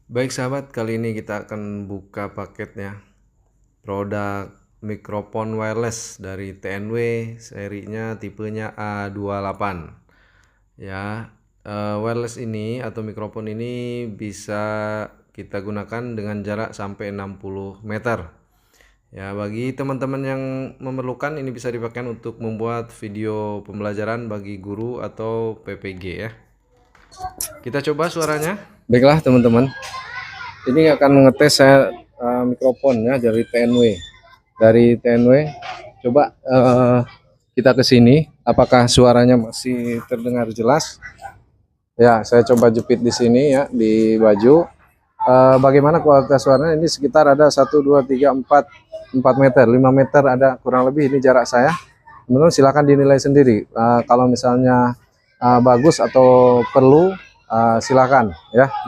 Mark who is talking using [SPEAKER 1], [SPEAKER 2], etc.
[SPEAKER 1] Baik sahabat, kali ini kita akan buka paketnya produk mikrofon wireless dari TNW, serinya tipenya A28 ya. Wireless ini atau mikrofon ini bisa kita gunakan dengan jarak sampai 60 meter ya. Bagi teman-teman yang memerlukan, ini bisa dipakai untuk membuat video pembelajaran bagi guru atau PPG ya. Kita coba suaranya. Baiklah teman-teman, ini akan ngetes saya mikrofon ya dari TNW. Coba kita ke sini, apakah suaranya masih terdengar jelas? Ya, saya coba jepit di sini ya, di baju. Bagaimana kualitas suaranya? Ini sekitar ada 1, 2, 3, 4 meter, 5 meter ada kurang lebih, ini jarak saya. Teman-teman silakan dinilai sendiri. Kalau misalnya bagus atau perlu, silakan ya.